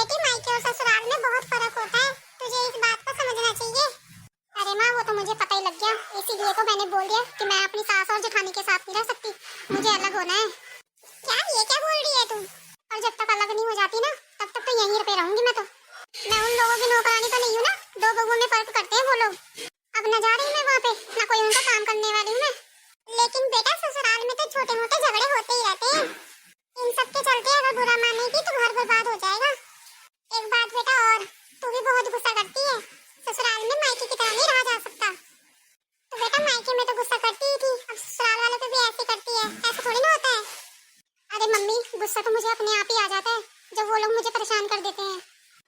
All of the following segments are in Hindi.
बेटी, मायके और ससुराल में बहुत फर्क होता है, तुझे इस बात को समझना चाहिए। अरे माँ, वो तो मुझे पता ही लग गया, इसीलिए तो मैंने बोल दिया कि मैं अपनी सास और जेठानी के साथ नहीं रह सकती, मुझे अलग होना है। क्या ये क्या बोल रही है तू? और जब तक अलग नहीं हो जाती ना, तब तक तो यहीं पे रहूंगी मैं तो। मैं उन लोगों की नौकरानी तो नहीं हूँ ना, दो बहुओं में फर्क करते हैं वो लोग। अब न जा रही मैं वहाँ पे, ना कोई उनका काम करने वाली हूँ मैं। लेकिन बेटा, ससुराल में तो छोटे मोटे झगड़े होते ही रहते हैं। इन सब के चलते अगर बुरा मानेगी तो घर बर्बाद हो जाएगा। एक बात बेटा और, तू भी बहुत गुस्सा करती है। ससुराल में मायके की तरह नहीं रहा जा सकता। तो बेटा, मायके में तो गुस्सा करती ही थी, अब ससुराल वालों पे भी ऐसे करती है, ऐसा थोड़ी ना होता है। अरे मम्मी, गुस्सा तो मुझे अपने आप ही आ जाता है जब वो लोग मुझे परेशान कर देते हैं।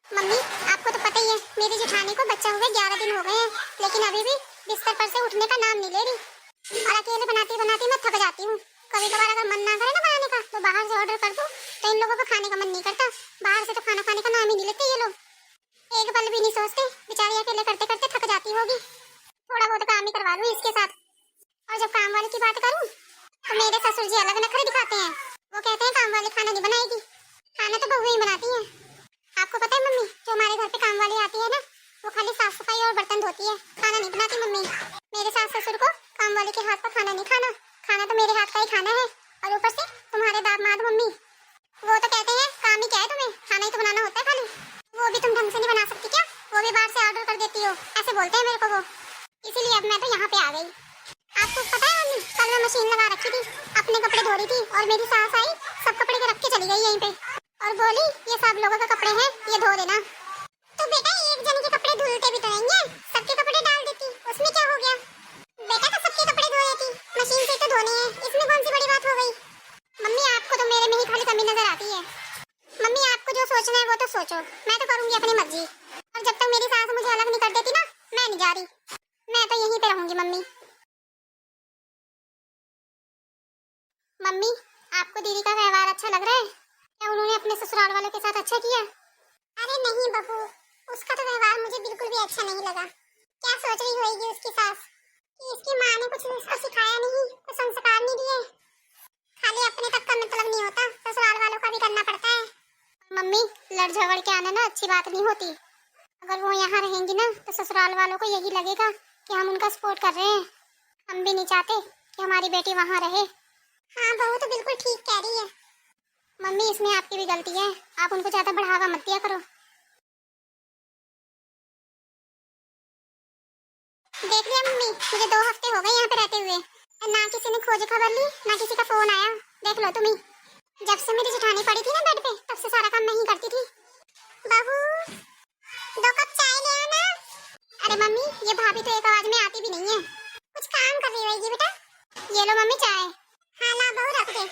मम्मी, आपको तो पता ही है, मेरी जेठानी को बच्चा हुए 11 दिन हो गए हैं, लेकिन अभी भी बिस्तर पर से उठने का नाम नहीं ले रही। और अकेले बनाती बनाती मैं थक जाती हूँ। कभी कभार अगर मन ना करे ना बनाने का, तो बाहर से ऑर्डर कर दूं, तो इन लोगों को खाने का मन नहीं करता। बाहर से तो खाना खाने का नाम ही नहीं लेते ये लोग। एक पल भी नहीं सोचते, बेचारी अकेले करते करते थक जाती होगी। थोड़ा बहुत काम ही करवा लूं इसके साथ। और जब काम वाले की बात करूं, तो मेरे ससुर जी अलग नखरे दिखाते हैं। वो कहते हैं काम वाली खाना नहीं बनाएगी, खाना तो बहू ही बनाती है। आपको पता है मम्मी, जो हमारे घर पे काम वाली आती है ना, वो खाली साफ सफाई और बर्तन धोती है, खाना नहीं बनाती मम्मी। मेरे सास ससुर को काम वाले के हाथ का खाना नहीं खाना, खाना तो मेरे हाथ का ही खाना है। और ऊपर से तुम्हारे दामाद मम्मी, वो तो कहते हैं काम ही क्या है तुम्हें, खाना ही तो बनाना होता है खाली। वो भी तुम ढंग से नहीं बना सकती क्या? वो भी बाहर से ऑर्डर कर देती हो, ऐसे बोलते हैं मेरे को वो। इसीलिए अब मैं तो यहाँ पे आ गई। आपको पता है मम्मी, कल मैं मशीन लगा रखी थी, अपने कपड़े धो रही थी, और मेरी सास आई, सब कपड़े के रख के चली गई यहीं पे, और बोली ये सब लोगों के कपड़े हैं, ये धो देना। तो बेटा, एक जन के कपड़े धुलते भी तो नहीं है, सबके कपड़े डाल देती, उसमें क्या हो गया? बेटा तो सबके कपड़े धो देती, मशीन से तो धोने हैं, इसमें कौन सी बड़ी बात हो गई? मम्मी, आपको तो मेरे में ही खाली कमी नजर आती है। मम्मी, आपको जो सोचना है वो तो सोचो, मैं तो करूंगी अपनी मर्जी। और जब तक मेरी सास मुझे अलग नहीं कर देती ना, मैं नहीं जा रही, मैं तो यहीं पे रहूंगी मम्मी। मम्मी, आपको दीदी का व्यवहार अच्छा लग रहा है? क्या उन्होंने अपने ससुराल वालों के साथ अच्छा किया? अरे नहीं बहू, उसका तो व्यवहार मुझे बिल्कुल भी अच्छा नहीं लगा। क्या सोच रही होगी उसकी सास कि इसकी माँ ने कुछ उसको सिखाया नहीं, कुछ संस्कार नहीं दिए। खाली अपने तक का मतलब नहीं होता, ससुराल वालों का भी करना पड़ता है। मम्मी, लड़ झगड़ के आना ना अच्छी बात नहीं होती। अगर वो यहाँ रहेंगी ना, तो ससुराल वालों को यही लगेगा कि हम उनका सपोर्ट कर रहे हैं। हम भी नहीं चाहते कि हमारी बेटी वहाँ रहे। हाँ बहू तो बिल्कुल ठीक कह रही है। मम्मी, इसमें आपकी भी गलती है, आप उनको ज्यादा बढ़ावा मत दिया करो। देख लिया मम्मी, मुझे 2 हफ्ते हो गए यहाँ पे रहते हुए, ना किसी ने खोज खबर ली, ना किसी का फोन आया। देख लो तुम ही, जब से मेरी जेठानी पड़ी थी ना बेड पे, तब से सारा काम मैं ही करती थी। बहू, 2 कप चाय ले आना। अरे मम्मी, ये भाभी तो एक आवाज में आती भी नहीं है, कुछ काम कर रही होगी बेटा। ये लो मम्मी चाय। हाँ ला बहू, रख दे।